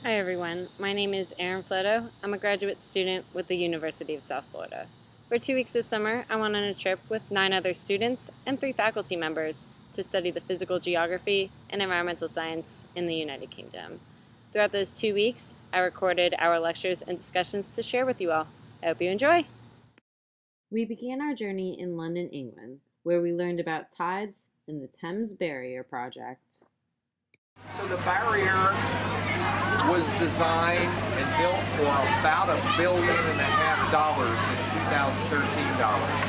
Hi everyone, my name is Erin Fleto. I'm a graduate student with the University of South Florida. For 2 weeks this summer, I went on a trip with 9 other students and 3 faculty members to study the physical geography and environmental science in the United Kingdom. Throughout those 2 weeks, I recorded our lectures and discussions to share with you all. I hope you enjoy! We began our journey in London, England, where we learned about tides and the Thames Barrier Project. So the barrier was designed and built for about $1.5 billion in 2013 dollars.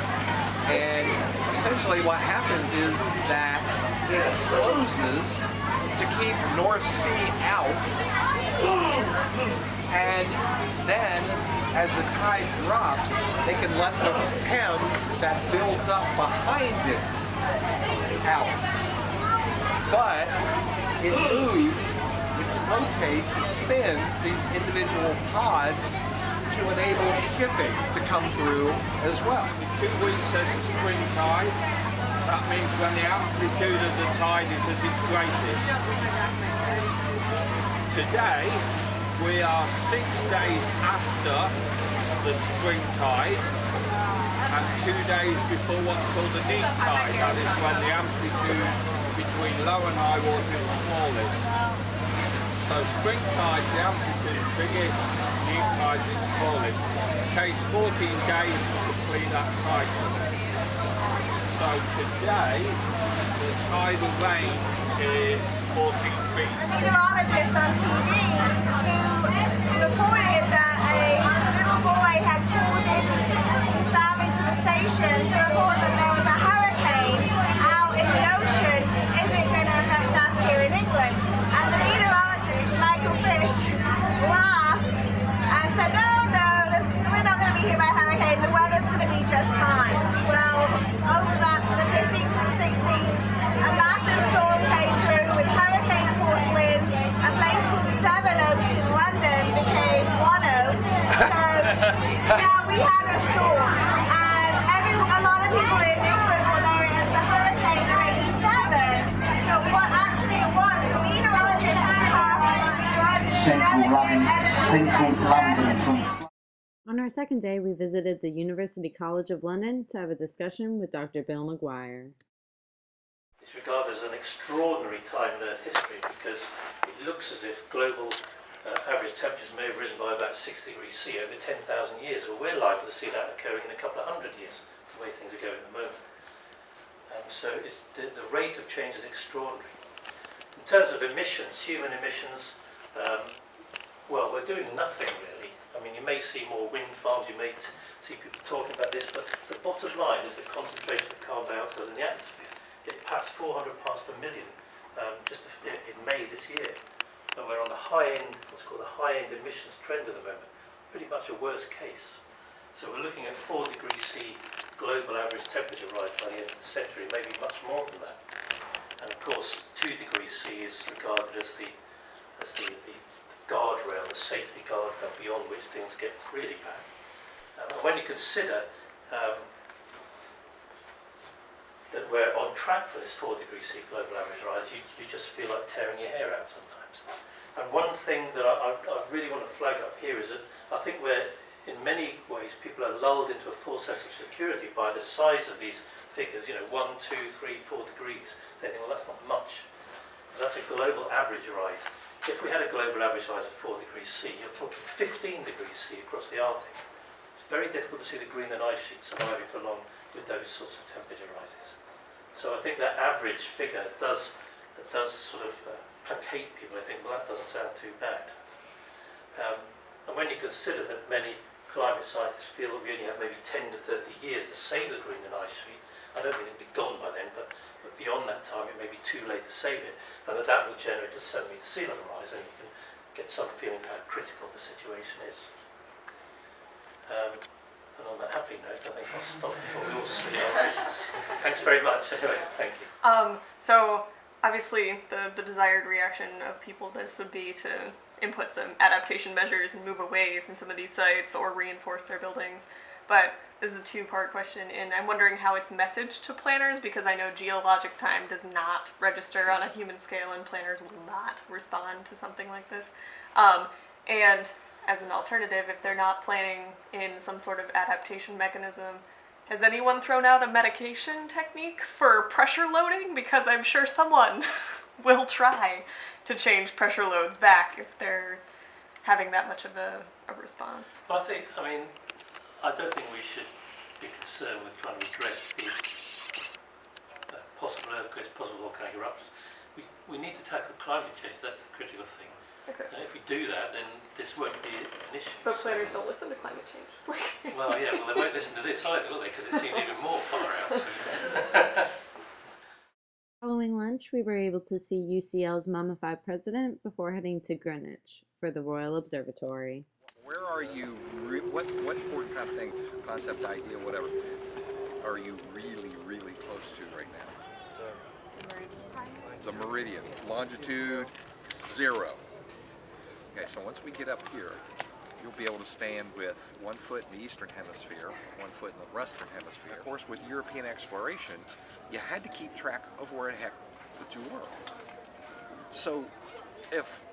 And essentially what happens is that it closes to keep North Sea out, and then as the tide drops, they can let the Thames that builds up behind it out. But it moves, it rotates, it spins these individual pods to enable shipping to come through as well. 2 weeks as a spring tide. That means when the amplitude of the tide is at its greatest. Today, we are 6 days after the spring tide and 2 days before what's called the neap tide. That is when the amplitude between low and high water is smallest. So spring tide, the amplitude is biggest, neap tide is smallest. It takes 14 days to complete that cycle. So today, the tidal range is 14 feet. A meteorologist on TV who reported that a little boy had called in his family to the station to report that there was a hurricane out in the ocean. Is it going to affect us here in England? And the meteorologist, Michael Fish, laughed and said, no, we're not going to be hit by a hurricane. The weather's going to be just fine. Well, over the 15th and 16th, a massive storm came through with hurricane force winds. A place called Sevenoaks in London became One-Oak. So, yeah, we had a storm. And a lot of people in England will know it as the Hurricane of '87. But what actually it was, the meteorologist was powerful. The meteorologist never gave evidence. On our second day, we visited the University College of London to have a discussion with Dr. Bill Maguire. It's regarded as an extraordinary time in Earth history because it looks as if global average temperatures may have risen by about 6 degrees C over 10,000 years. Well, we're liable to see that occurring in a couple of hundred years, the way things are going at the moment. So the rate of change is extraordinary. In terms of emissions, human emissions, well, we're doing nothing really. I mean, you may see more wind farms, you may see people talking about this, but the bottom line is the concentration of carbon dioxide in the atmosphere. It passed 400 parts per million just in May this year. And we're on the high end, what's called the high end emissions trend at the moment, pretty much a worst case. So we're looking at 4 degrees C global average temperature rise by the end of the century, maybe much more than that. And of course, 2 degrees C is regarded as the guardrail, the safety guardrail beyond which things get really bad. And when you consider that we're on track for this 4 degrees C global average rise, you just feel like tearing your hair out sometimes. And one thing that I really want to flag up here is that I think we're, in many ways, people are lulled into a false sense of security by the size of these figures, 1, 2, 3, 4 degrees. They think, well, that's not much. That's a global average rise. If we had a global average rise of 4 degrees C, you're talking 15 degrees C across the Arctic. It's very difficult to see the Greenland ice sheet surviving for long with those sorts of temperature rises. So I think that average figure does sort of placate people. I think, well, that doesn't sound too bad. And when you consider that many climate scientists feel that we only have maybe 10 to 30 years to save the Greenland ice sheet, I don't mean it'll be gone by then, but beyond that time it may be too late to save it, and that will generate a 7-metre sea level rise, and you can get some feeling how critical the situation is. And on that happy note, I think I'll stop before we all see our wrists. Thanks very much. Anyway, thank you. So obviously the desired reaction of people this would be to input some adaptation measures and move away from some of these sites or reinforce their buildings. But this is a two-part question, and I'm wondering how it's messaged to planners, because I know geologic time does not register on a human scale, and planners will not respond to something like this. And as an alternative, if they're not planning in some sort of adaptation mechanism, has anyone thrown out a medication technique for pressure loading? Because I'm sure someone will try to change pressure loads back if they're having that much of a response. Well, I don't think we should be concerned with trying to address these possible earthquakes, possible volcanic eruptions. We need to tackle climate change. That's the critical thing. Okay. And if we do that, then this won't be an issue. But planners don't listen to climate change. Well, yeah, well, they won't listen to this either, will they? Because it seems even more far out. Following lunch, we were able to see UCL's mummified president before heading to Greenwich for the Royal Observatory. Where are you, what important kind of thing, concept, idea, whatever, are you really close to right now? The meridian, longitude 0. Okay, so once we get up here, you'll be able to stand with 1 foot in the eastern hemisphere, 1 foot in the western hemisphere. Of course, with European exploration, you had to keep track of where the heck the two were. So if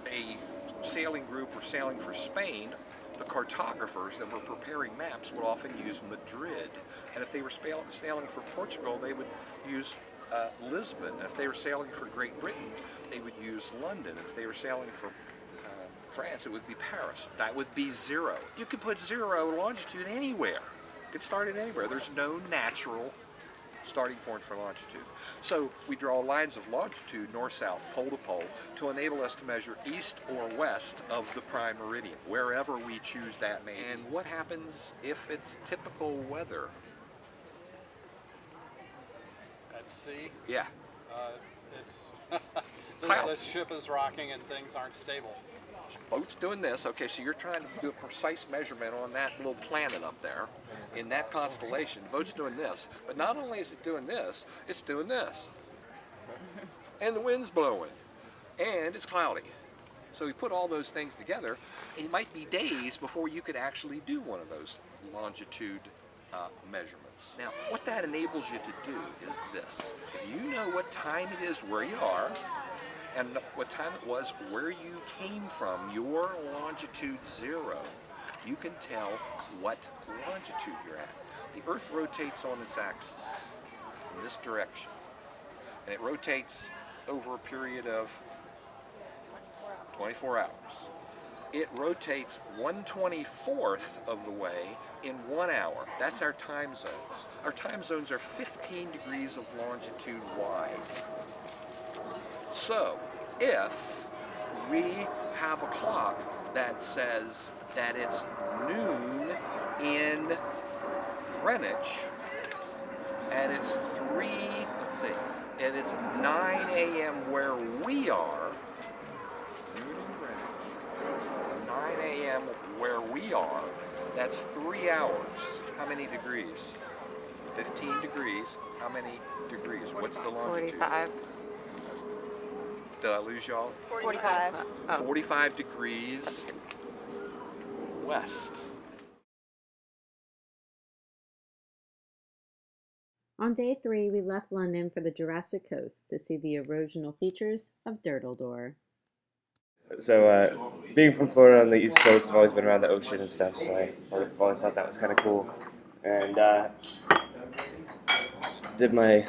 a sailing group were sailing for Spain, the cartographers that were preparing maps would often use Madrid. And if they were sailing for Portugal, they would use Lisbon. If they were sailing for Great Britain, they would use London. If they were sailing for France, it would be Paris. That would be 0. You could put 0 longitude anywhere. You could start it anywhere. There's no natural starting point for longitude. So we draw lines of longitude, north-south, pole to pole, to enable us to measure east or west of the prime meridian, wherever we choose that may be. And what happens if it's typical weather? At sea, Yeah. it's Clouds. this ship is rocking and things aren't stable. Boat's doing this. Okay, so you're trying to do a precise measurement on that little planet up there in that constellation. Boat's doing this. But not only is it doing this, it's doing this. And the wind's blowing. And it's cloudy. So we put all those things together, it might be days before you could actually do one of those longitude measurements. Now, what that enables you to do is this. If you know what time it is where you are, and what time it was where you came from, your longitude 0, you can tell what longitude you're at. The Earth rotates on its axis in this direction, and it rotates over a period of 24 hours. It rotates 1/24th of the way in 1 hour. That's our time zones. Our time zones are 15 degrees of longitude wide. So, if we have a clock that says that it's noon in Greenwich, and it's 9 a.m. where we are, noon in Greenwich, 9 a.m. where we are, that's 3 hours. How many degrees? 15 degrees. How many degrees? What's the longitude? 45. Did I lose y'all? 45. 45 degrees west. On day 3, we left London for the Jurassic Coast to see the erosional features of Dirtledore. So, being from Florida on the East Coast, I've always been around the ocean and stuff, so I've always thought that was kind of cool. And did my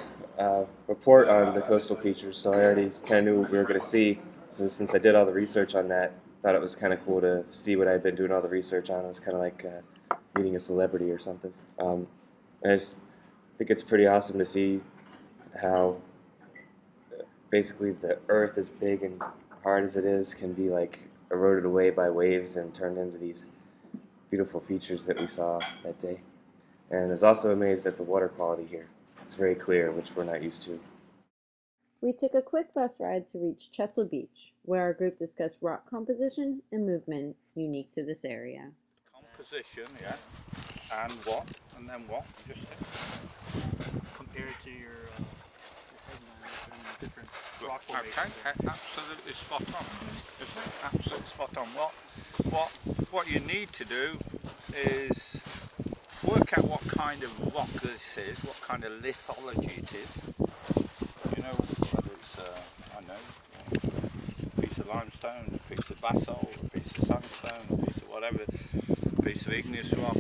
report on the coastal features, so I already kind of knew what we were going to see. So since I did all the research on that, I thought it was kind of cool to see what I'd been doing all the research on. It was kind of like meeting a celebrity or something. And I just think it's pretty awesome to see how basically the Earth, as big and hard as it is, can be like eroded away by waves and turned into these beautiful features that we saw that day. And I was also amazed at the water quality here. It's very clear, which we're not used to. We took a quick bus ride to reach Chesil Beach, where our group discussed rock composition and movement unique to this area. Composition, yeah. And what? And then what? Just compare it to your headlines and different rock okay, formations. absolutely spot on. Isn't it? Absolutely spot on. What you need to do is work out what kind of rock this is, what kind of lithology it is. You know, whether it's, I don't know, a piece piece of limestone, a piece of basalt, a piece of sandstone, a piece of whatever, a piece of igneous rock,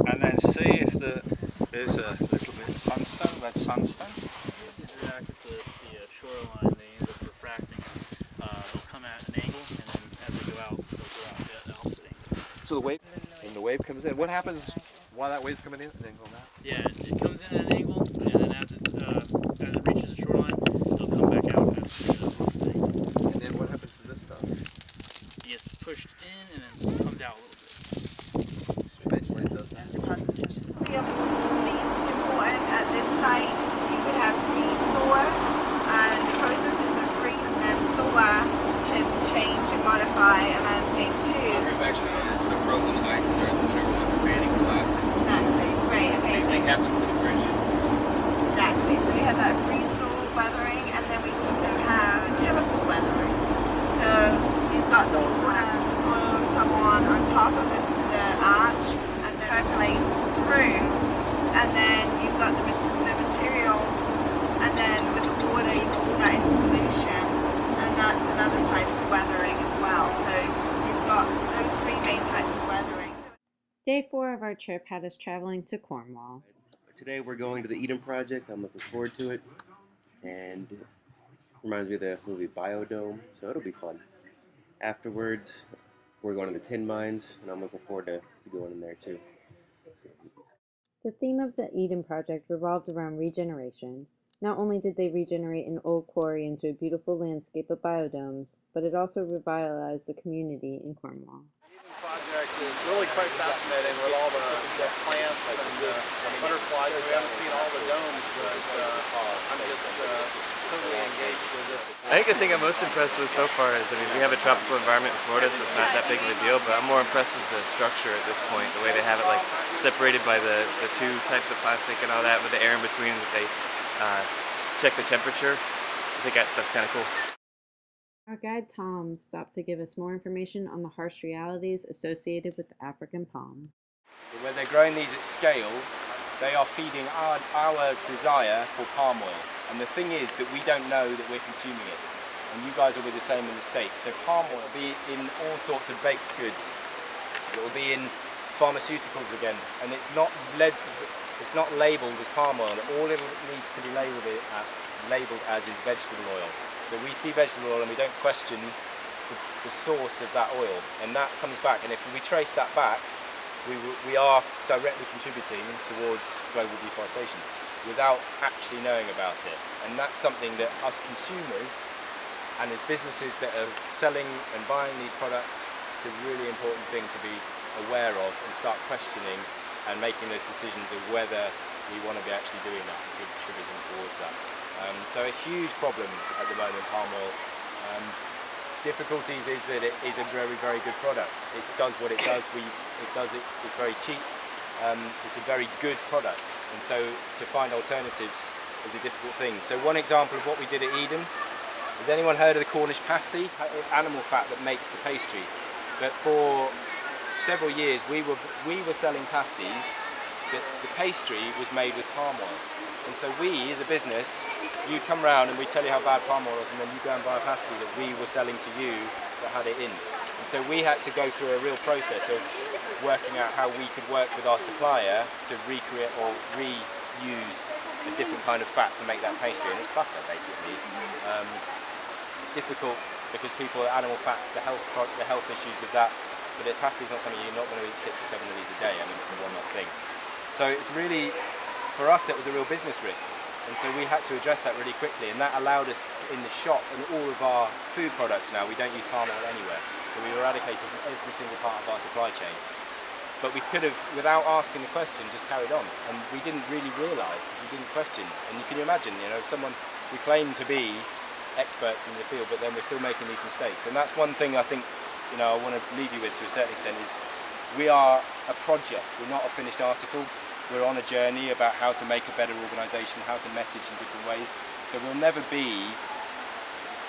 and then see if there's a little bit of sandstone, red sandstone. Interact with the shoreline, they end up refracting. They'll come at an angle, and then as they go out, they'll go out at the opposite angle. So the wave, when the wave comes in, what happens while that wave's coming in and then going out? Yeah, it comes in at an angle, and then as it reaches the shoreline, it'll come back out at the opposite angle. And then what happens to this stuff? It gets pushed in and then comes out a little bit. Eventually it does that. Feel least important at this site. You could have freeze thaw, and the processes of freeze and thaw can change and modify a landscape too. Actually, the frozen ice during the winter will expanding collapsing. Exactly. Right. Okay. Same thing happens to bridges. Exactly. So we have that freeze thaw weathering, and then we also have chemical weathering. So you've got the water, the soil, and so on top of the arch, and then percolates through, and then you've got the materials, and then with the water you put all that in solution, and that's another type of weathering as well. So you've got those three main types of weathering. Day 4 of our trip had us traveling to Cornwall. Today we're going to the Eden Project. I'm looking forward to it, and it reminds me of the movie Biodome, so it'll be fun. Afterwards, we're going to the tin mines, and I'm looking forward to going in there too. The theme of the Eden Project revolved around regeneration. Not only did they regenerate an old quarry into a beautiful landscape of biodomes, but it also revitalized the community in Cornwall. The project is really quite fascinating with all the plants and butterflies. We haven't seen all the domes, but I'm just totally engaged with this. I think the thing I'm most impressed with so far is, we have a tropical environment in Florida, so it's not that big of a deal, but I'm more impressed with the structure at this point, the way they have it like separated by the two types of plastic and all that, with the air in between, that they check the temperature. I think that stuff's kind of cool. Our guide Tom stopped to give us more information on the harsh realities associated with the African palm. When they're growing these at scale, they are feeding our desire for palm oil. And the thing is that we don't know that we're consuming it. And you guys will be the same in the States. So palm oil will be in all sorts of baked goods. It will be in pharmaceuticals again. And it's not labelled as palm oil. All it needs to be labelled as is vegetable oil. So we see vegetable oil and we don't question the source of that oil. And that comes back. And if we trace that back, we are directly contributing towards global deforestation without actually knowing about it. And that's something that us consumers and as businesses that are selling and buying these products, it's a really important thing to be aware of and start questioning and making those decisions of whether we want to be actually doing that and contributing towards that. So a huge problem at the moment, palm oil. Difficulties is that it is a very, very good product. It does what it does. It's very cheap. It's a very good product, and so to find alternatives is a difficult thing. So one example of what we did at Eden, has anyone heard of the Cornish pasty? Animal fat that makes the pastry. But for several years we were selling pasties, but the pastry was made with palm oil. And so we, as a business, you'd come round and we'd tell you how bad palm oil is, and then you go and buy a pasty that we were selling to you that had it in. And so we had to go through a real process of working out how we could work with our supplier to recreate or reuse a different kind of fat to make that pastry, and it's butter basically. Difficult because animal fats, the health issues of that, but the pasty is not something you're not going to eat 6 or 7 of these a day. I mean, it's a one-off thing. So it's really, for us, it was a real business risk, and so we had to address that really quickly, and that allowed us in the shop and all of our food products now, we don't use palm oil anywhere, so we eradicated from every single part of our supply chain. But we could have, without asking the question, just carried on, and we didn't really realise, we didn't question. And you can imagine, we claim to be experts in the field, but then we're still making these mistakes. And that's one thing I think, I want to leave you with to a certain extent, is we are a project, we're not a finished article. We're on a journey about how to make a better organisation, how to message in different ways. So we'll never be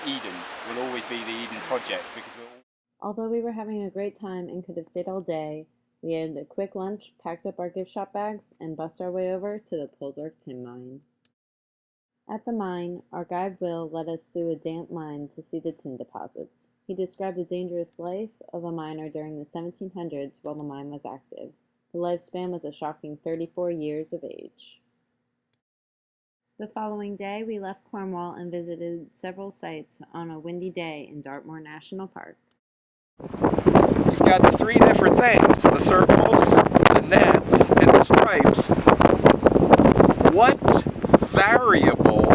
Eden, we'll always be the Eden Project, because we're all... Although we were having a great time and could have stayed all day, we had a quick lunch, packed up our gift shop bags, and bussed our way over to the Poldark Tin Mine. At the mine, our guide Will led us through a damp mine to see the tin deposits. He described the dangerous life of a miner during the 1700s while the mine was active. The lifespan was a shocking 34 years of age. The following day, we left Cornwall and visited several sites on a windy day in Dartmoor National Park. You've got the three different things, the circles, the nets, and the stripes. What variable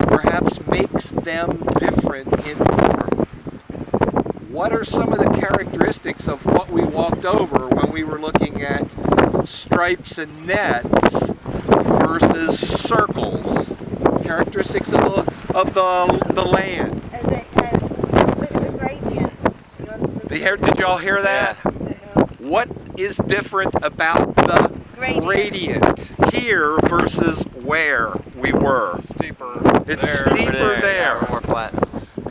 perhaps makes them different in form? What are some of the characteristics of what we walked over when we were looking at stripes and nets versus circles? Characteristics of the land. The gradient. Did y'all hear that? Yeah. What is different about the gradient here versus where we were? Steeper. It's steeper there. Yeah, more flat.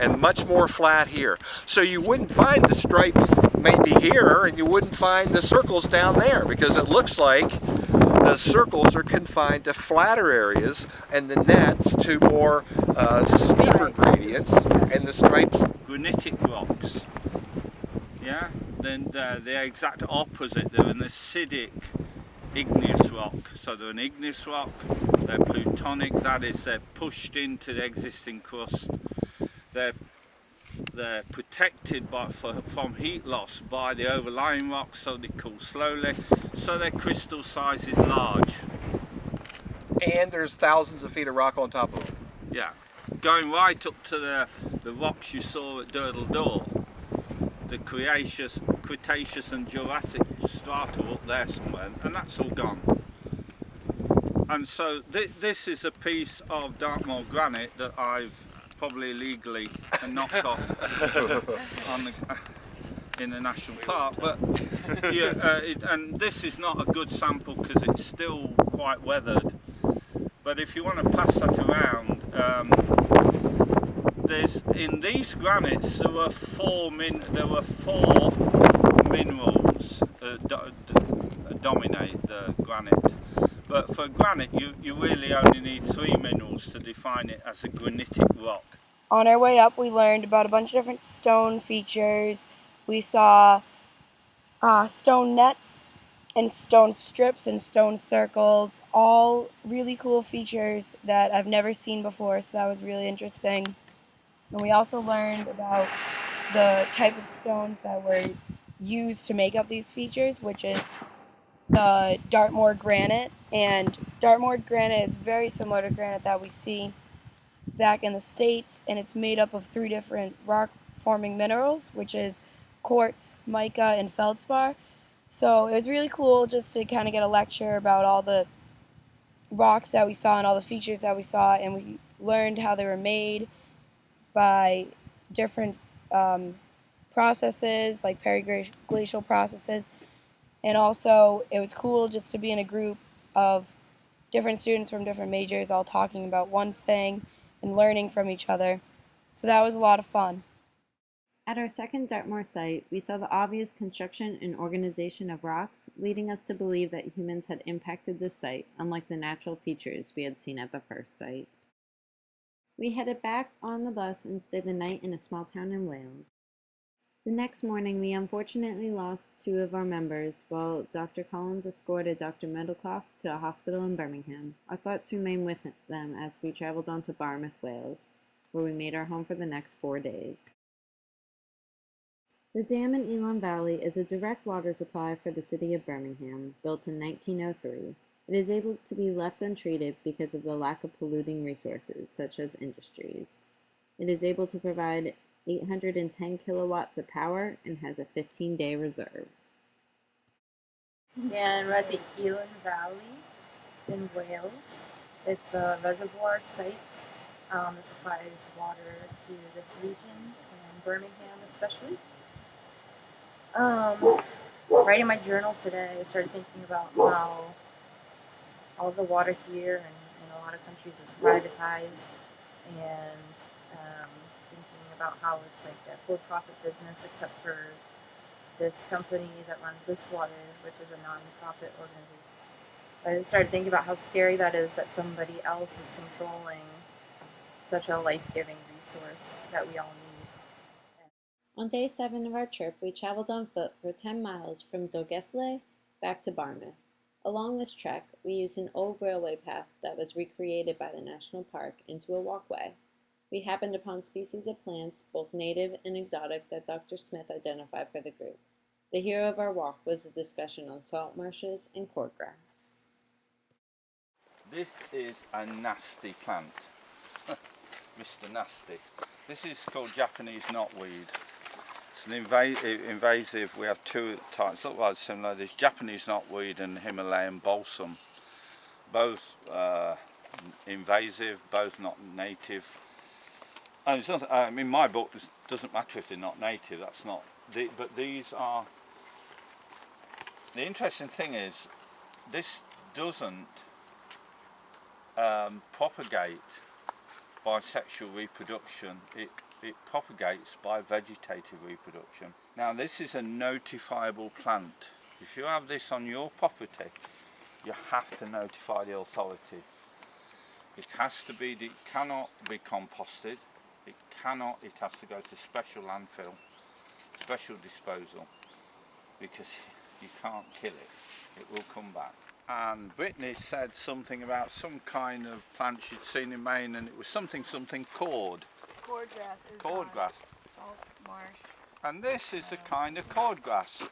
And much more flat here. So you wouldn't find the stripes maybe here, and you wouldn't find the circles down there, because it looks like the circles are confined to flatter areas and the nets to more steeper gradients, and the stripes. Granitic rocks. Yeah, then the exact opposite. They're an acidic igneous rock. So they're an igneous rock, they're plutonic, that is, they're pushed into the existing crust. They're protected from heat loss by the overlying rocks, so they cool slowly, so their crystal size is large. And there's thousands of feet of rock on top of them. Yeah, going right up to the rocks you saw at Durdle Door, the Cretaceous and Jurassic strata up there somewhere, and that's all gone. And so this is a piece of Dartmoor granite that I've probably illegally knocked off in the national park, but yeah, and this is not a good sample because it's still quite weathered. But if you want to pass that around, in these granites there were four minerals dominate the granite. But for granite, you really only need 3 minerals to define it as a granitic rock. On our way up, we learned about a bunch of different stone features. We saw stone nets and stone strips and stone circles, all really cool features that I've never seen before, so that was really interesting. And we also learned about the type of stones that were used to make up these features, which is the Dartmoor granite. And Dartmoor granite is very similar to granite that we see back in the States, and it's made up of 3 different rock-forming minerals, which is quartz, mica, and feldspar. So it was really cool just to kind of get a lecture about all the rocks that we saw and all the features that we saw, and we learned how they were made by different processes, like periglacial processes. And also, it was cool just to be in a group of different students from different majors all talking about one thing and learning from each other. So that was a lot of fun. At our second Dartmoor site, we saw the obvious construction and organization of rocks, leading us to believe that humans had impacted this site, unlike the natural features we had seen at the first site. We headed back on the bus and stayed the night in a small town in Wales. The next morning, we unfortunately lost 2 of our members while Dr. Collins escorted Dr. Middlecoff to a hospital in Birmingham. Our thoughts remained with them as we traveled on to Barmouth, Wales, where we made our home for the next 4 days. The dam in Elan Valley is a direct water supply for the city of Birmingham, built in 1903. It is able to be left untreated because of the lack of polluting resources, such as industries. It is able to provide 810 kilowatts of power and has a 15-day reserve. And we're at the Elan Valley in Wales. It's a reservoir site that supplies water to this region, and Birmingham especially. Writing my journal today, I started thinking about how all the water here and in a lot of countries is privatized, and thinking about how it's like a for-profit business except for this company that runs this water, which is a non-profit organization. I just started thinking about how scary that is, that somebody else is controlling such a life-giving resource that we all need. On day 7 of our trip, we traveled on foot for 10 miles from Dolgellau back to Barmouth. Along this trek, we used an old railway path that was recreated by the national park into a walkway. We happened upon species of plants, both native and exotic, that Dr. Smith identified for the group. The hero of our walk was a discussion on salt marshes and cordgrass. This is a nasty plant, Mr. Nasty. This is called Japanese knotweed. It's an invasive. We have two types, look rather similar. There's Japanese knotweed and Himalayan balsam. Both invasive, both not native. And it's not, in my book, it doesn't matter if they're not native, that's not. But these are. The interesting thing is, this doesn't propagate by sexual reproduction. It propagates by vegetative reproduction. Now, this is a notifiable plant. If you have this on your property, you have to notify the authority. It has to be. It cannot be composted. It has to go to special landfill, special disposal, because you can't kill it. It will come back. And Brittany said something about some kind of plant she'd seen in Maine, and it was something cord. Cordgrass. Cordgrass. Salt marsh. And this is a kind of cordgrass.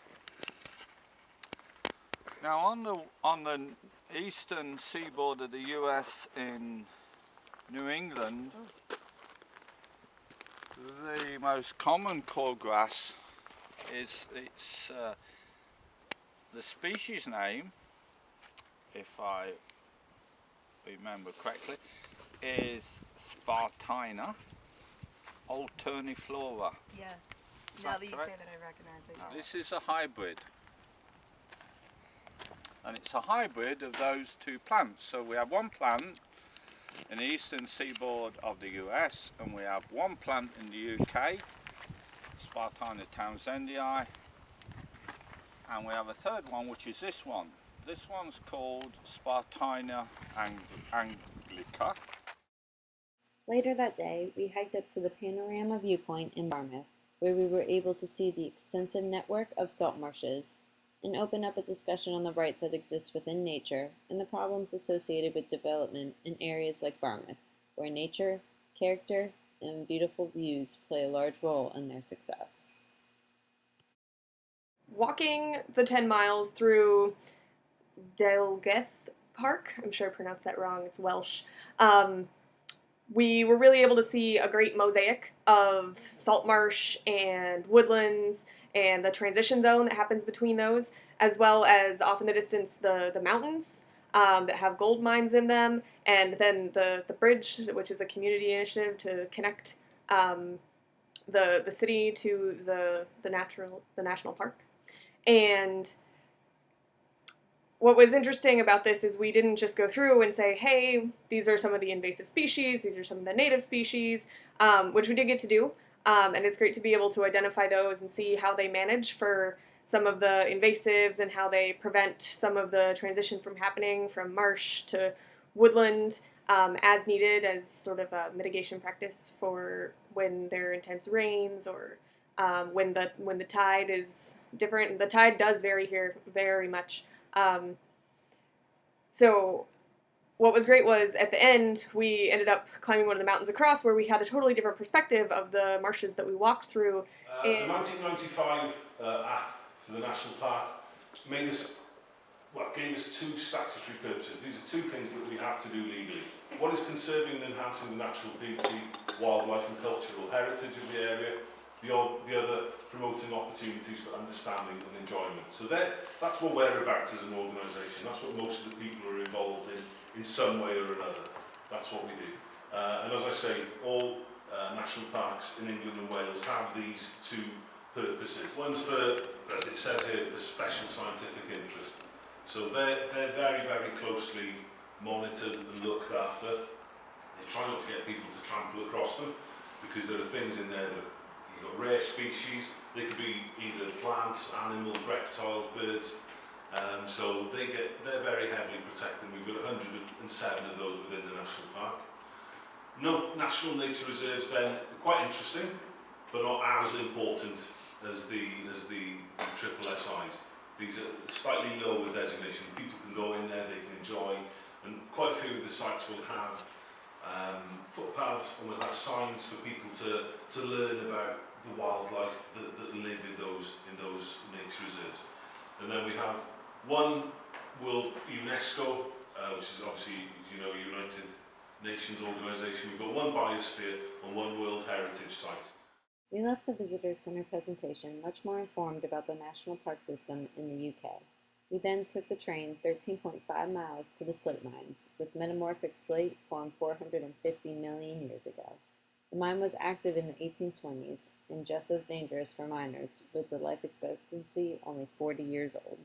Now on the eastern seaboard of the US in New England, the most common cordgrass is the species name, if I remember correctly, is Spartina alterniflora. Yes. Is Now that that you correct? say that, I recognize it. This is a hybrid. And it's a hybrid of those two plants. So we have one plant in the eastern seaboard of the US, and we have one plant in the UK, Spartina townsendii, and we have a third one, which is this one. This one's called Spartina anglica. Later that day, we hiked up to the Panorama Viewpoint in Barmouth, where we were able to see the extensive network of salt marshes and open up a discussion on the rights that exist within nature and the problems associated with development in areas like Barmouth, where nature, character, and beautiful views play a large role in their success. Walking the 10 miles through Dolgellau Park, I'm sure I pronounced that wrong, it's Welsh, we were really able to see a great mosaic of salt marsh and woodlands and the transition zone that happens between those, as well as off in the distance the mountains that have gold mines in them, and then the bridge, which is a community initiative to connect the city to the national park. And what was interesting about this is we didn't just go through and say, hey, these are some of the invasive species, these are some of the native species, which we did get to do. And it's great to be able to identify those and see how they manage for some of the invasives and how they prevent some of the transition from happening from marsh to woodland as needed as sort of a mitigation practice for when there are intense rains or when the tide is different. The tide does vary here very much. So what was great was at the end we ended up climbing one of the mountains across where we had a totally different perspective of the marshes that we walked through. The 1995 Act for the National Park gave us two statutory purposes. These are two things that we have to do legally. One is conserving and enhancing the natural beauty, wildlife and cultural heritage of the area. The other, promoting opportunities for understanding and enjoyment. So that's what we're about as an organisation. That's what most of the people are involved in some way or another. That's what we do. And as I say, all national parks in England and Wales have these two purposes. One's for, as it says here, for special scientific interest. So they're very, very closely monitored and looked after. They try not to get people to trample across them, because there are things in there that you've got rare species. They could be either plants, animals, reptiles, birds. So they're very heavily protected. We've got 107 of those within the national park. No national nature reserves then, quite interesting, but not as important as the triple SIs. These are slightly lower designation. People can go in there, they can enjoy, and quite a few of the sites will have footpaths and will have signs for people to learn about the wildlife that live in those nature reserves. And then we have one World UNESCO, which is obviously, you know, United Nations organisation. We've got one biosphere and one World Heritage site. We left the Visitor Center presentation much more informed about the national park system in the UK. We then took the train 13.5 miles to the slate mines, with metamorphic slate formed 450 million years ago. The mine was active in the 1820s and just as dangerous for miners, with the life expectancy only 40 years old.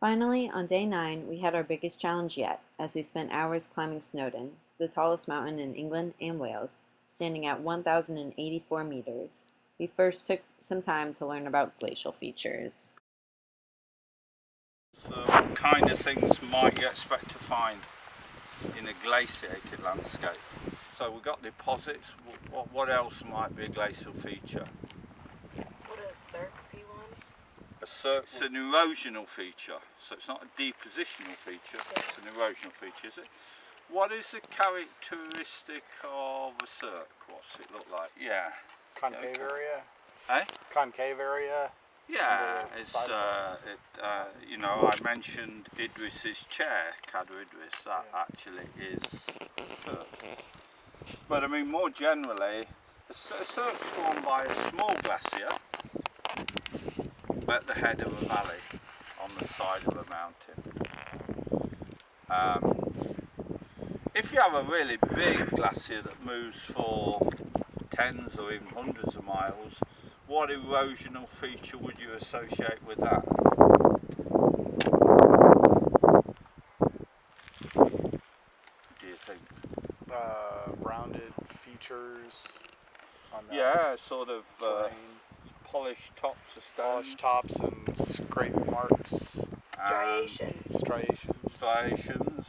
Finally, on day 9, we had our biggest challenge yet, as we spent hours climbing Snowdon, the tallest mountain in England and Wales, standing at 1,084 meters. We first took some time to learn about glacial features. So what kind of things might you expect to find in a glaciated landscape? So we've got deposits. What else might be a glacial feature? Would a cirque be one? A cirque, it's an erosional feature, so it's not a depositional feature, it's an erosional feature, is it? What is the characteristic of a cirque? What's it look like? Yeah. Concave area? Eh? Concave area? Yeah, it's, you know, I mentioned Idris's chair, Kader Idris, that actually is a cirque. But I mean, more generally, a cirque's formed by a small glacier at the head of a valley on the side of a mountain. If you have a really big glacier that moves for tens or even hundreds of miles, what erosional feature would you associate with that? Do you think? Rounded features on the yeah, sort of terrain. Polished tops of stone. Polished tops and scrape marks. Striations. Striations.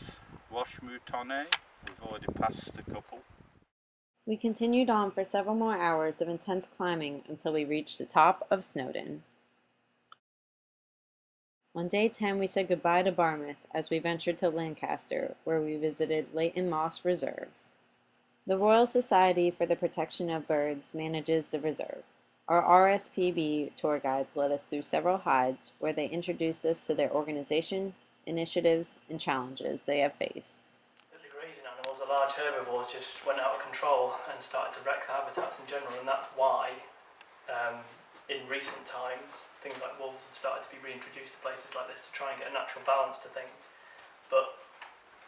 Roche Moutonnet. We've already passed a couple. We continued on for several more hours of intense climbing until we reached the top of Snowdon. On day 10, we said goodbye to Barmouth as we ventured to Lancaster, where we visited Leighton Moss Reserve. The Royal Society for the Protection of Birds manages the reserve. Our RSPB tour guides led us through several hides where they introduced us to their organization, initiatives, and challenges they have faced. The grazing animals, the large herbivores, just went out of control and started to wreck the habitats in general, and that's why in recent times things like wolves have started to be reintroduced to places like this to try and get a natural balance to things. But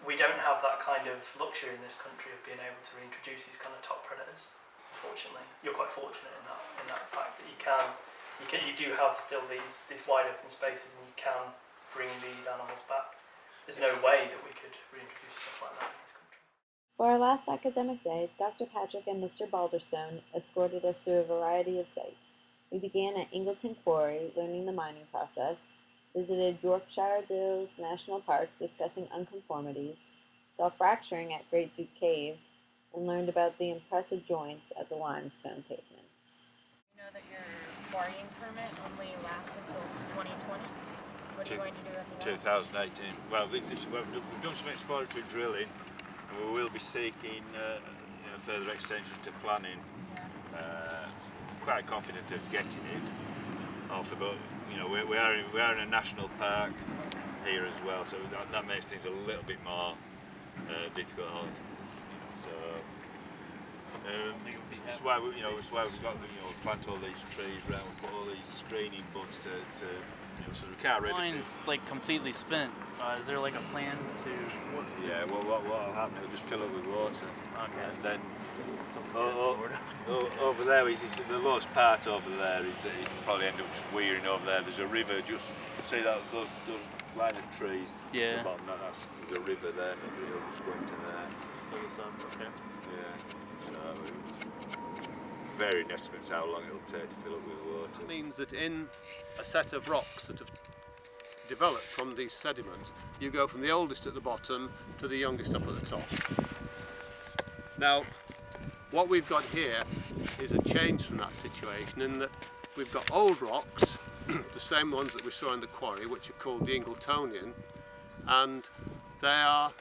we don't have that kind of luxury in this country of being able to reintroduce these kind of top predators. Unfortunately, you're quite fortunate in that fact that you do have still these wide open spaces and you can bring these animals back. There's no way that we could reintroduce stuff like that in this country. For our last academic day, Dr. Patrick and Mr. Balderstone escorted us through a variety of sites. We began at Ingleton Quarry, learning the mining process, visited Yorkshire Dales National Park, discussing unconformities, saw fracturing at Great Duke Cave, and learned about the impressive joints at the limestone pavements. You know that your quarrying permit only lasts until 2020? What are you going to do after that? 2018. Well, we've done some exploratory drilling, and we will be seeking further extension to planning. Quite confident of getting it off, but you know we are in a national park here as well, so that makes things a little bit more difficult. This is why we've got plant all these trees around, we put all these screening buds to so we can't really see. Mine's like completely spent. Is there like a plan to? Yeah, well, what'll happen? It'll just fill up with water. Okay. And then over there, the lowest part over there is that you can probably end up just weiring over there. There's a river. Just see that those line of trees. Yeah. At the bottom, there's a river there, and it'll just go into there. Fill this up. Okay. Yeah. So varying estimates how long it'll take to fill up with water. It means that in a set of rocks that have develop from these sediments. You go from the oldest at the bottom to the youngest up at the top. Now, what we've got here is a change from that situation in that we've got old rocks, the same ones that we saw in the quarry, which are called the Ingletonian, and they are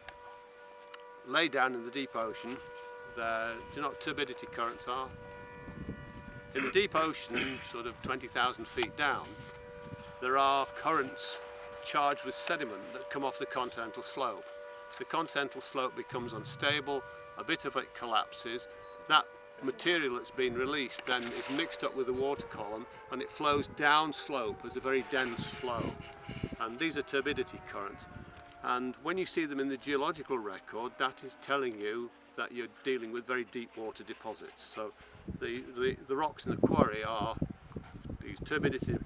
laid down in the deep ocean. Do you know what turbidity currents are? In the deep ocean, sort of 20,000 feet down, there are currents charged with sediment that come off the continental slope. The continental slope becomes unstable, a bit of it collapses. That material that's been released then is mixed up with the water column and it flows down slope as a very dense flow. And these are turbidity currents. And when you see them in the geological record, that is telling you that you're dealing with very deep water deposits. So the rocks in the quarry are these turbidity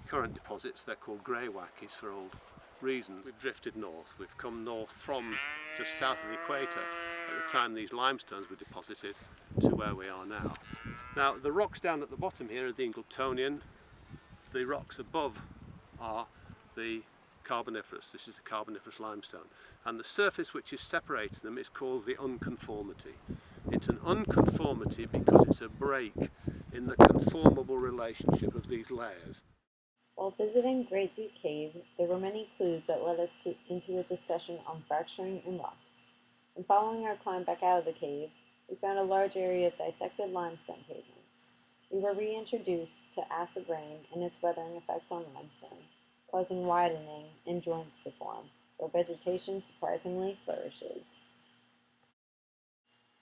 current deposits. They're called greywackeys for old reasons. We've drifted north. We've come north from just south of the equator at the time these limestones were deposited to where we are now. Now the rocks down at the bottom here are the Ingletonian. The rocks above are the Carboniferous. This is the Carboniferous limestone, and the surface which is separating them is called the unconformity. It's an unconformity because it's a break in the conformable relationship of these layers. While visiting Great Duke Cave, there were many clues that led us into a discussion on fracturing in rocks. And following our climb back out of the cave, we found a large area of dissected limestone pavements. We were reintroduced to acid rain and its weathering effects on limestone, causing widening and joints to form, where vegetation surprisingly flourishes.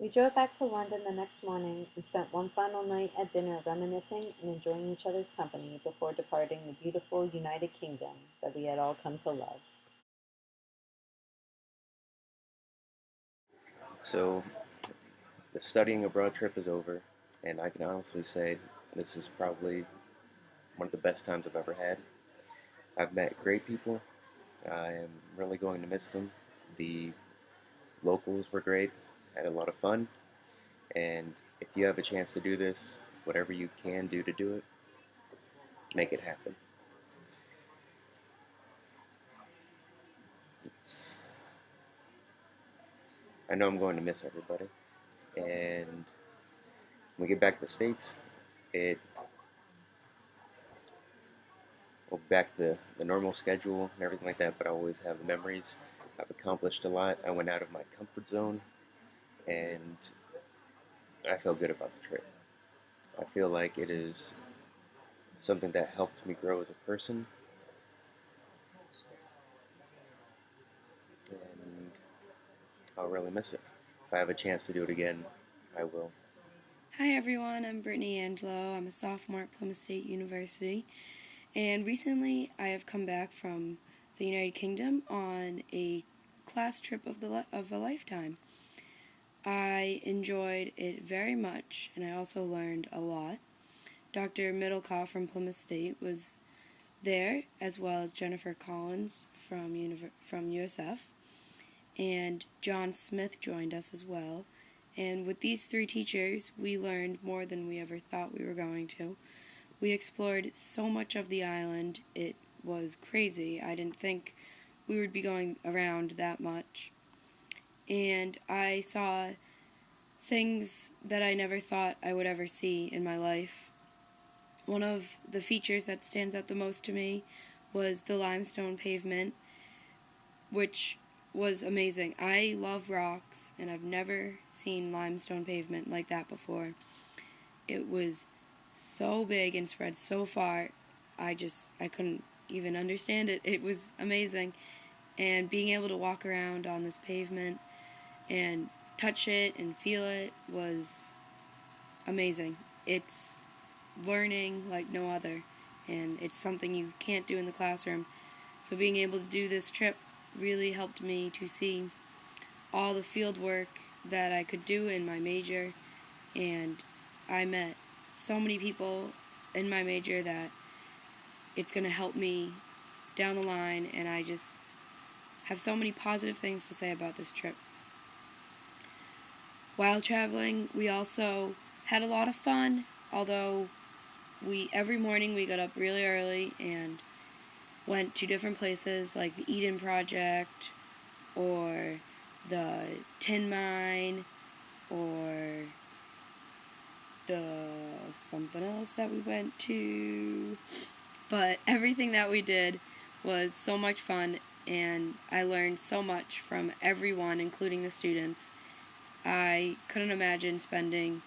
We drove back to London the next morning and spent one final night at dinner reminiscing and enjoying each other's company before departing the beautiful United Kingdom that we had all come to love. So, the studying abroad trip is over, and I can honestly say this is probably one of the best times I've ever had. I've met great people. I am really going to miss them. The locals were great. I had a lot of fun. And if you have a chance to do this, whatever you can do to do it, make it happen. I know I'm going to miss everybody. And when we get back to the States, we'll back to the normal schedule and everything like that, but I always have the memories. I've accomplished a lot. I went out of my comfort zone, and I feel good about the trip. I feel like it is something that helped me grow as a person, and I'll really miss it. If I have a chance to do it again, I will. Hi everyone, I'm Brittany Angelo. I'm a sophomore at Plymouth State University, and recently I have come back from the United Kingdom on a class trip of a lifetime. I enjoyed it very much, and I also learned a lot. Dr. Middlecoff from Plymouth State was there, as well as Jennifer Collins from USF, and John Smith joined us as well. And with these three teachers, we learned more than we ever thought we were going to. We explored so much of the island, it was crazy. I didn't think we would be going around that much. And I saw things that I never thought I would ever see in my life. One of the features that stands out the most to me was the limestone pavement, which was amazing. I love rocks, and I've never seen limestone pavement like that before. It was so big and spread so far, I couldn't even understand it. It was amazing. And being able to walk around on this pavement and touch it and feel it was amazing. It's learning like no other, and it's something you can't do in the classroom. So being able to do this trip really helped me to see all the field work that I could do in my major, and I met so many people in my major that it's going to help me down the line, and I just have so many positive things to say about this trip. While traveling, we also had a lot of fun, although every morning we got up really early and went to different places like the Eden Project or the Tin Mine or the something else that we went to. But everything that we did was so much fun, and I learned so much from everyone, including the students. I couldn't imagine spending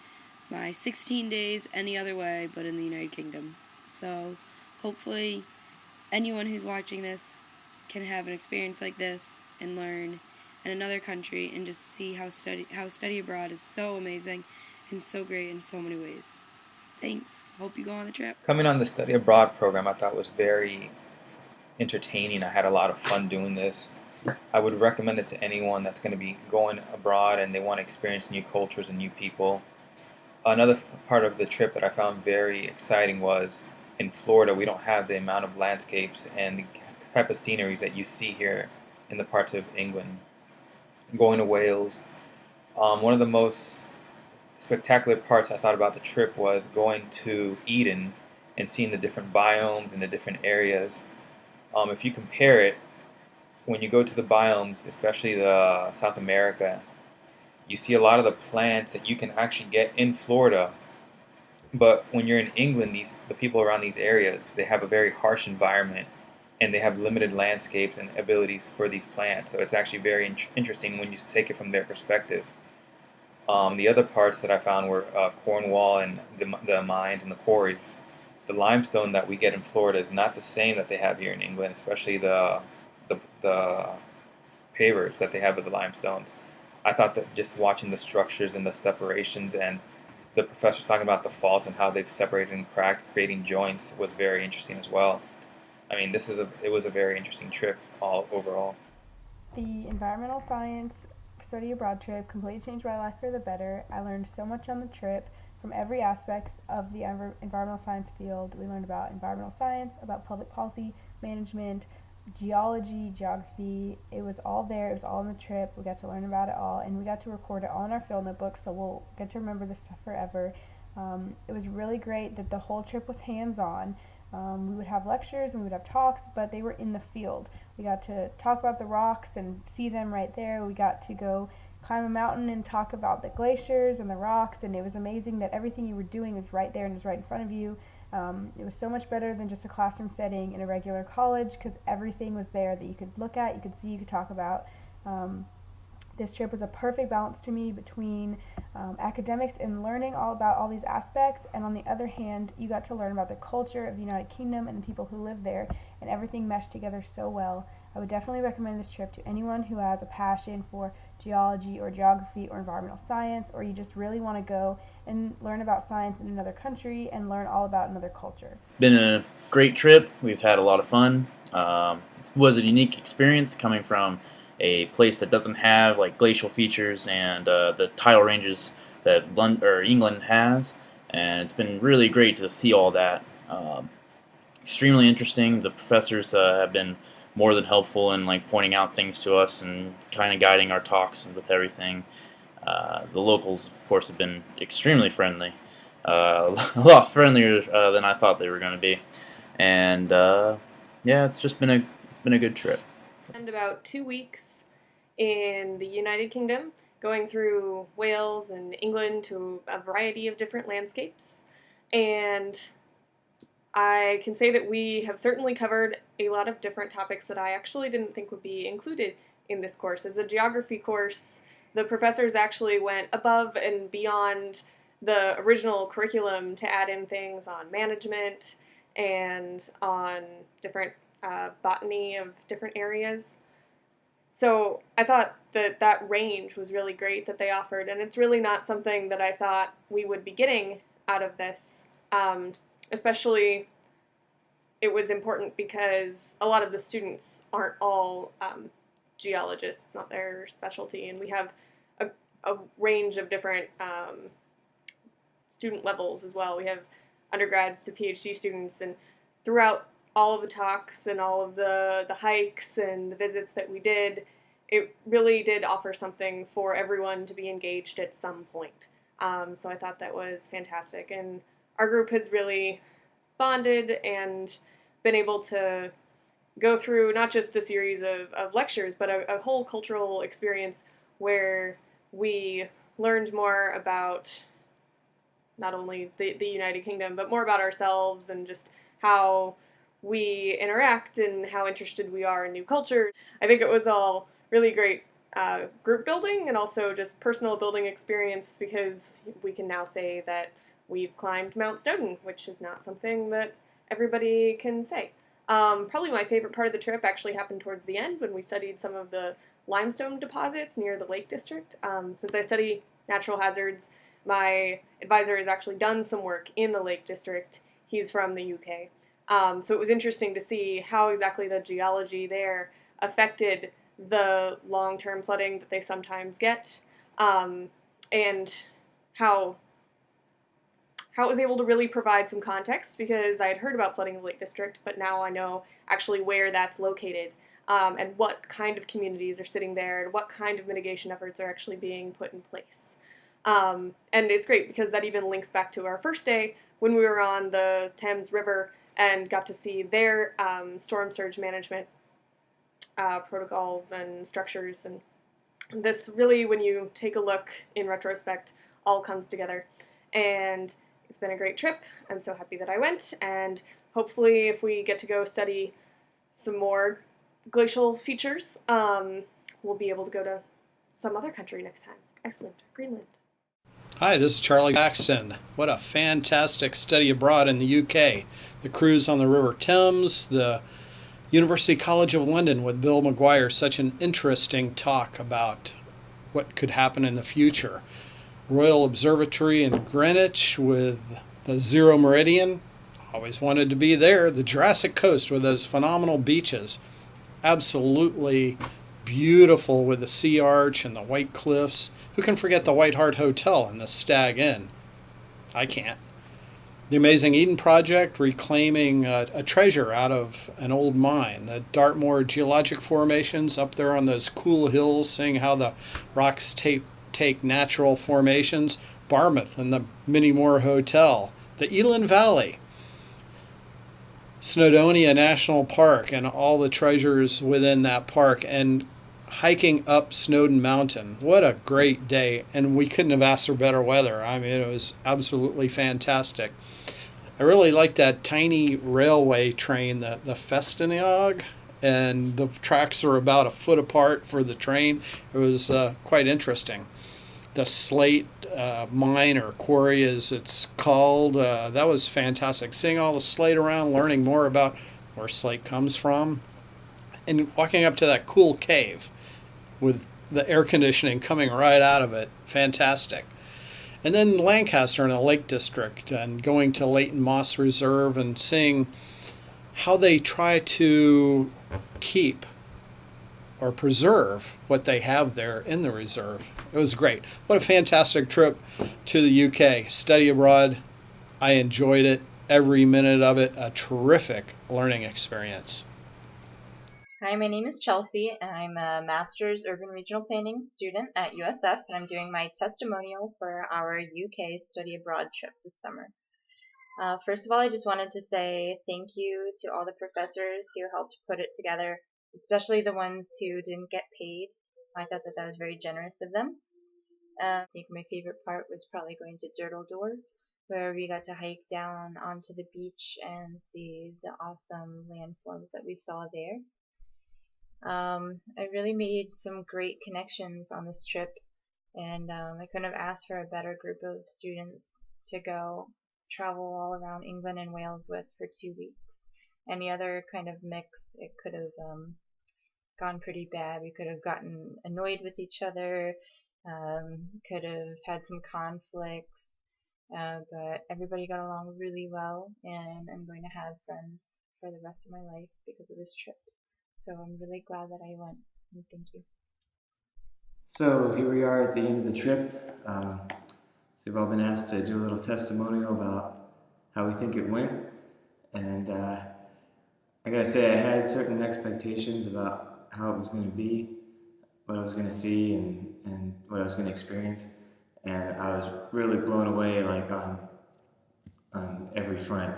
my 16 days any other way but in the United Kingdom. So hopefully anyone who's watching this can have an experience like this and learn in another country and just see how study abroad is so amazing and so great in so many ways. Thanks. Hope you go on the trip. Coming on the study abroad program I thought was very entertaining. I had a lot of fun doing this. I would recommend it to anyone that's going to be going abroad and they want to experience new cultures and new people. Another part of the trip that I found very exciting was in Florida we don't have the amount of landscapes and the type of sceneries that you see here in the parts of England. Going to Wales, one of the most spectacular parts I thought about the trip was going to Eden and seeing the different biomes and the different areas. If you compare it, when you go to the biomes, especially the South America, you see a lot of the plants that you can actually get in Florida. But when you're in England, the people around these areas, they have a very harsh environment and they have limited landscapes and abilities for these plants. So it's actually very interesting when you take it from their perspective. The other parts that I found were Cornwall and the mines and the quarries. The limestone that we get in Florida is not the same that they have here in England, especially the pavers that they have with the limestones. I thought that just watching the structures and the separations and the professors talking about the faults and how they've separated and cracked, creating joints, was very interesting as well. I mean, it was a very interesting trip all overall. The environmental science study abroad trip completely changed my life for the better. I learned so much on the trip from every aspect of the environmental science field. We learned about environmental science, about public policy, management, geology, geography. It was all there. It was all on the trip. We got to learn about it all, and we got to record it all in our field notebook, so we'll get to remember this stuff forever. It was really great that the whole trip was hands-on. We would have lectures and we would have talks, but they were in the field. We got to talk about the rocks and see them right there. We got to go climb a mountain and talk about the glaciers and the rocks, and it was amazing that everything you were doing was right there and was right in front of you. It was so much better than just a classroom setting in a regular college because everything was there that you could look at, you could see, you could talk about. This trip was a perfect balance to me between academics and learning all about all these aspects, and on the other hand, you got to learn about the culture of the United Kingdom and the people who live there, and everything meshed together so well. I would definitely recommend this trip to anyone who has a passion for geology or geography or environmental science, or you just really want to go and learn about science in another country and learn all about another culture. It's been a great trip. We've had a lot of fun. It was a unique experience coming from a place that doesn't have like glacial features and the tidal ranges that England has, and it's been really great to see all that. Extremely interesting. The professors have been more than helpful in like pointing out things to us and kind of guiding our talks with everything. The locals, of course, have been extremely friendly, a lot friendlier than I thought they were going to be, and yeah, it's been a good trip. Spent about 2 weeks in the United Kingdom, going through Wales and England to a variety of different landscapes, and I can say that we have certainly covered a lot of different topics that I actually didn't think would be included in this course. As a geography course, the professors actually went above and beyond the original curriculum to add in things on management and on different botany of different areas. So I thought that that range was really great that they offered, and it's really not something that I thought we would be getting out of this. Especially, it was important because a lot of the students aren't all geologists. It's not their specialty, and we have a range of different student levels as well. We have undergrads to PhD students, and throughout all of the talks and all of the hikes and the visits that we did, it really did offer something for everyone to be engaged at some point. So I thought that was fantastic, and our group has really bonded and been able to go through not just a series of lectures, but a whole cultural experience where we learned more about not only the United Kingdom, but more about ourselves and just how we interact and how interested we are in new culture. I think it was all really great group building and also just personal building experience, because we can now say that we've climbed Mount Snowdon, which is not something that everybody can say. Probably my favorite part of the trip actually happened towards the end when we studied some of the limestone deposits near the Lake District. Since I study natural hazards, my advisor has actually done some work in the Lake District. He's from the UK. So it was interesting to see how exactly the geology there affected the long-term flooding that they sometimes get, and how it was able to really provide some context, because I had heard about flooding in the Lake District, but now I know actually where that's located, and what kind of communities are sitting there and what kind of mitigation efforts are actually being put in place. And it's great because that even links back to our first day when we were on the Thames River and got to see their storm surge management protocols and structures. And this really, when you take a look in retrospect, all comes together. And it's been a great trip. I'm so happy that I went, and hopefully if we get to go study some more glacial features, we'll be able to go to some other country next time. Iceland, Greenland. Hi, this is Charlie Jackson. What a fantastic study abroad in the UK. The cruise on the River Thames, the University College of London with Bill McGuire, such an interesting talk about what could happen in the future. Royal Observatory in Greenwich with the Zero Meridian. Always wanted to be there. The Jurassic Coast with those phenomenal beaches. Absolutely beautiful with the Sea Arch and the White Cliffs. Who can forget the White Hart Hotel and the Stag Inn? I can't. The Amazing Eden Project, reclaiming a treasure out of an old mine. The Dartmoor geologic formations up there on those cool hills, seeing how the rocks take natural formations. Barmouth and the Minnie-Moore Hotel. The Eland Valley. Snowdonia National Park and all the treasures within that park, and hiking up Snowdon Mountain. What a great day, and we couldn't have asked for better weather. I mean, it was absolutely fantastic. I really liked that tiny railway train, the Festiniog, and the tracks are about a foot apart for the train. It was quite interesting. The slate mine, or quarry as it's called, that was fantastic. Seeing all the slate around, learning more about where slate comes from, and walking up to that cool cave with the air conditioning coming right out of it. Fantastic. And then Lancaster in the Lake District, and going to Leighton Moss Reserve and seeing how they try to keep or preserve what they have there in the reserve. It was great. What a fantastic trip to the UK. Study abroad. I enjoyed it. Every minute of it. A terrific learning experience. Hi, my name is Chelsea, and I'm a Master's Urban Regional Planning student at USF, and I'm doing my testimonial for our UK study abroad trip this summer. First of all, I just wanted to say thank you to all the professors who helped put it together, especially the ones who didn't get paid. I thought that was very generous of them. I think my favorite part was probably going to Durdle Door, where we got to hike down onto the beach and see the awesome landforms that we saw there. I really made some great connections on this trip, and I couldn't have asked for a better group of students to go travel all around England and Wales with for 2 weeks. Any other kind of mix, it could have gone pretty bad. We could have gotten annoyed with each other, could have had some conflicts, but everybody got along really well, and I'm going to have friends for the rest of my life because of this trip. So I'm really glad that I went, and thank you. So here we are at the end of the trip. So we've all been asked to do a little testimonial about how we think it went. And I gotta say, I had certain expectations about how it was going to be, what I was going to see, and what I was going to experience. And I was really blown away, like on every front.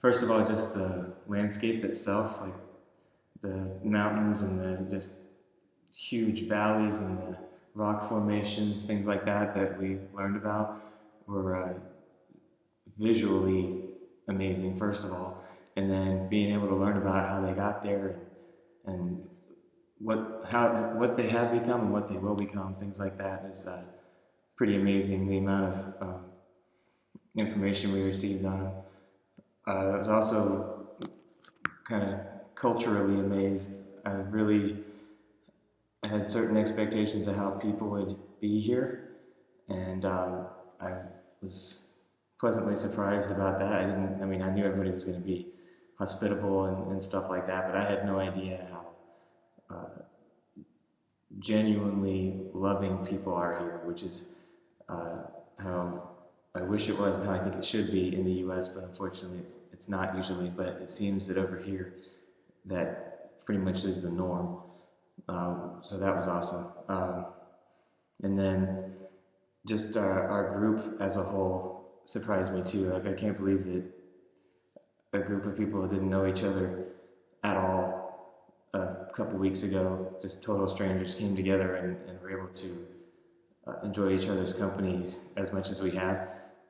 First of all, just the landscape itself, like the mountains and the just huge valleys and the rock formations, things like that that we learned about were visually amazing, first of all, and then being able to learn about how they got there and what they have become and what they will become, things like that is pretty amazing. The amount of information we received on them. I was also kind of culturally amazed. I had certain expectations of how people would be here, and I was pleasantly surprised about that. I mean, I knew everybody was going to be hospitable and stuff like that, but I had no idea how genuinely loving people are here, which is how I wish it was and how I think it should be in the U.S., but unfortunately it's not usually, but it seems that over here that pretty much is the norm. So that was awesome. And then just our group as a whole surprised me too. Like, I can't believe that a group of people that didn't know each other at all a couple weeks ago, just total strangers, came together and were able to enjoy each other's company as much as we have.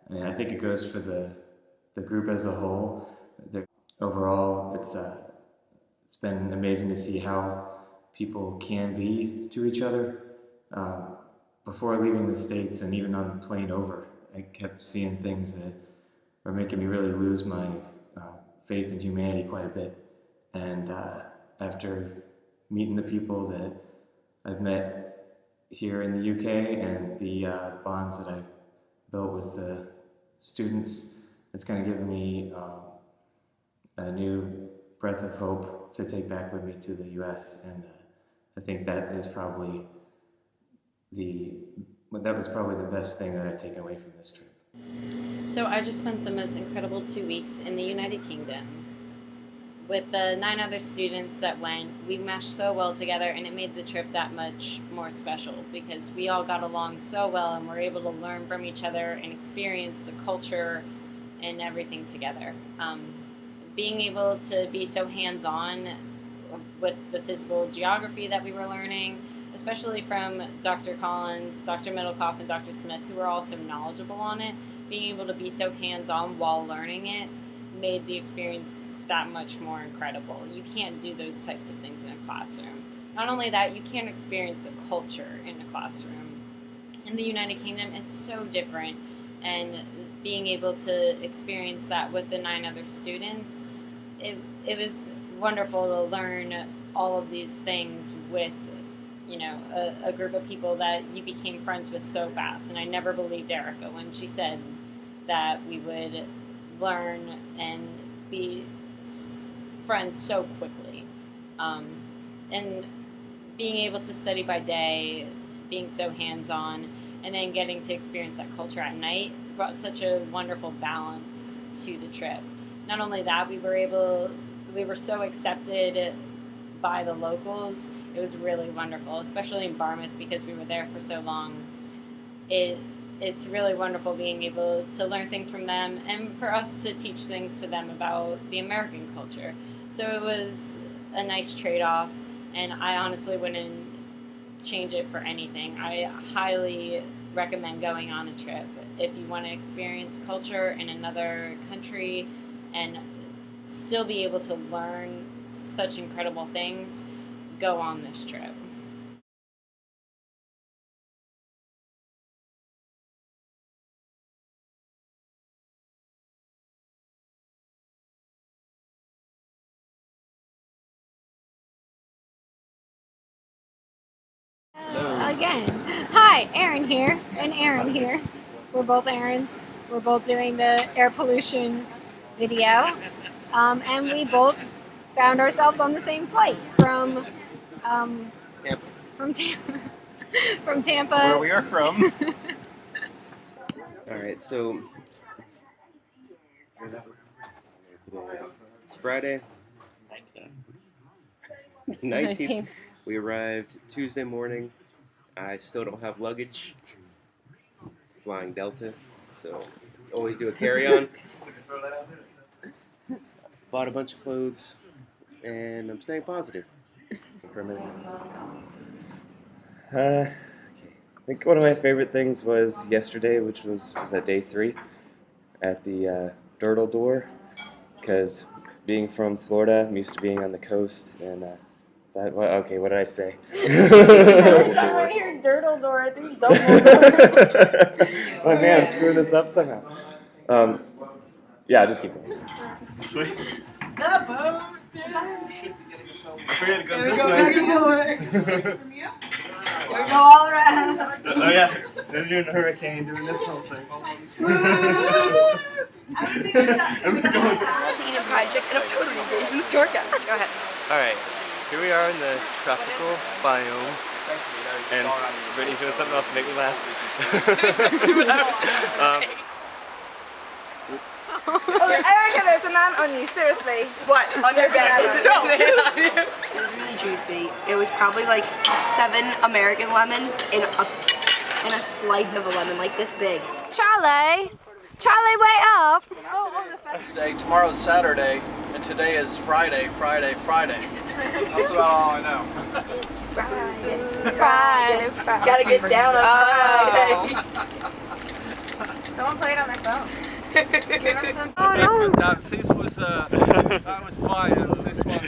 And I think it goes for the group as a whole. Overall, it's been amazing to see how people can be to each other. Before leaving the States and even on the plane over, I kept seeing things that were making me really lose my faith in humanity quite a bit. And after meeting the people that I've met here in the UK and the bonds that I've built with the students, it's kind of given me a new breath of hope to take back with me to the US. And I think that is probably the best thing that I've taken away from this trip. So I just spent the most incredible 2 weeks in the United Kingdom. With the 9 other students that went, we meshed so well together, and it made the trip that much more special because we all got along so well and were able to learn from each other and experience the culture and everything together. Being able to be so hands-on with the physical geography that we were learning, especially from Dr. Collins, Dr. Middlecoff, and Dr. Smith, who were all so knowledgeable on it, being able to be so hands-on while learning it made the experience that much more incredible. You can't do those types of things in a classroom. Not only that, you can't experience the culture in a classroom. In the United Kingdom, it's so different, and being able to experience that with the 9 other students, it was wonderful to learn all of these things with, you know, a group of people that you became friends with so fast. And I never believed Erica when she said that we would learn and be friends so quickly. And being able to study by day, being so hands-on, and then getting to experience that culture at night brought such a wonderful balance to the trip. Not only that, we were so accepted by the locals. It was really wonderful, especially in Barmouth because we were there for so long. It's really wonderful being able to learn things from them and for us to teach things to them about the American culture. So it was a nice trade-off, and I honestly wouldn't change it for anything. I highly recommend going on a trip. If you want to experience culture in another country and still be able to learn such incredible things, go on this trip. Again. Hi, Erin here, and Aaron here. We're both Aarons. We're both doing the air pollution video. And we both found ourselves on the same flight from Tampa. From Tampa. Where we are from. Alright, so it's Friday, 19th. We arrived Tuesday morning. I still don't have luggage. Flying Delta, so always do a carry-on. Bought a bunch of clothes. and I'm staying positive for a minute. Okay. I think one of my favorite things was yesterday, which was that day 3 at the Dirtle Door, because being from Florida, I'm used to being on the coast, and okay, what did I say? Every time I hear Dirtle Door, I think Dumbledore. Oh man, I'm screwing this up somehow. Yeah, just keep going. Sweet. The boat. I forget it goes this way. We go all around. Oh yeah, there's you in a hurricane doing this whole thing. Peanut project, and I'm totally engaged in the tour guide. Go ahead. Alright, here we are in the tropical biome, and Brittany's doing something else to make me laugh. Erica, there's a man on you, seriously. What? On your back. Don't. It was really juicy. It was probably like 7 American lemons in a slice of a lemon, like this big. Charlie! Charlie, wait up! Thursday, tomorrow's Saturday, and today is Friday. That's about all I know. Friday. Gotta get down on Friday. Someone played on their phone. Oh no! That was bias. This one's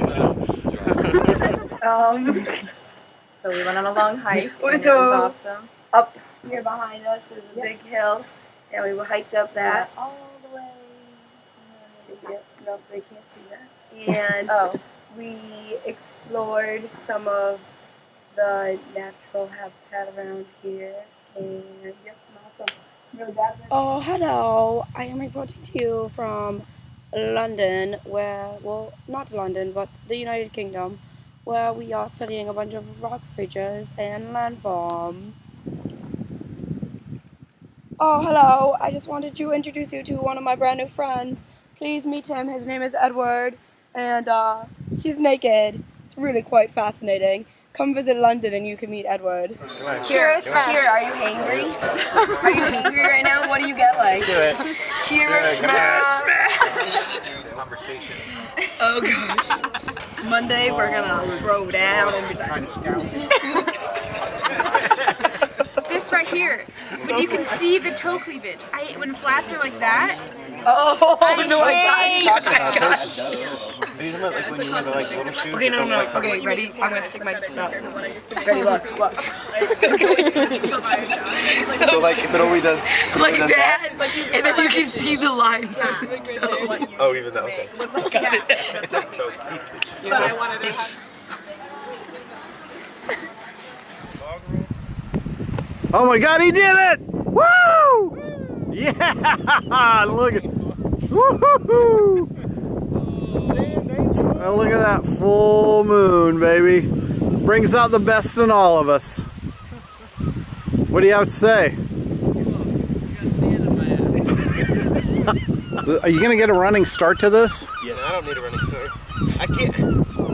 So we went on a long hike. And it was So awesome. up here behind us is a big hill, and we hiked up that. All the way. Yep, no, they can't see that. And we explored some of the natural habitat around here, and yep, awesome. Oh, hello. I am reporting to you from London, well, not London, but the United Kingdom, where we are studying a bunch of rock features and landforms. Oh, hello. I just wanted to introduce you to one of my brand new friends. Please meet him. His name is Edward, and he's naked. It's really quite fascinating. Come visit London and you can meet Edward. Kira, are you hangry? Are you hangry right now? What do you get like? Do it. Kira, smash! Conversation. Oh god. Monday we're gonna throw down and be like... This right here, when you can see the toe cleavage. When flats are like that. Oh no, my gosh. Okay, no. Okay, ready? I'm gonna stick my nut. Ready, look. So like if it only does Like that, and then you can see the lines. Oh, even though, okay. Got it. But I wanted to have... Oh my god, he did it! Woo! Yeah! Look at woo-hoo-hoo! Oh, look at that full moon, baby. Brings out the best in all of us. What do you have to say? Are you gonna get a running start to this? Yeah, I don't need a running start. I can't.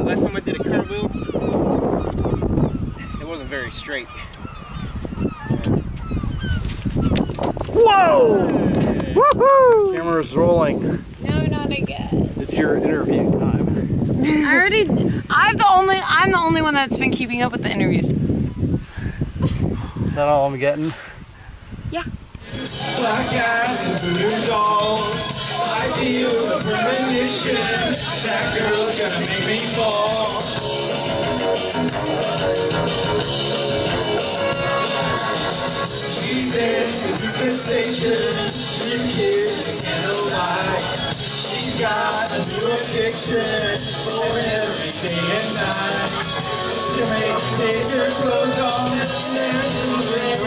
Last time I did a cartwheel, it wasn't very straight. Whoa! Woohoo! Camera's rolling. No, not again. It's your interview time. I'm the only one that's been keeping up with the interviews. Is that all I'm getting? Yeah. Black eyes and blue dolls. I feel the premonition. That girl's gonna make me fall. She's there to the sensation. You kiss the candlelight. She's got a new addiction for every day and night. She'll make you take your clothes off and dance in the rain.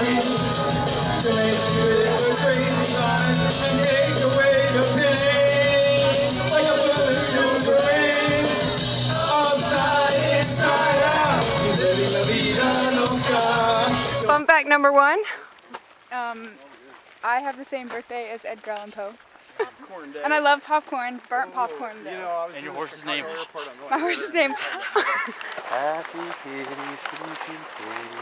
She'll make you live a crazy life and take away the pain. Like a bullet through the rain, outside, inside out. You're living la vida loca. Fun fact number 1. I have the same birthday as Edgar Allan Poe. And I love popcorn, burnt popcorn though. And your horse's name? My horse's name. Happy kitty, sleepy kitty,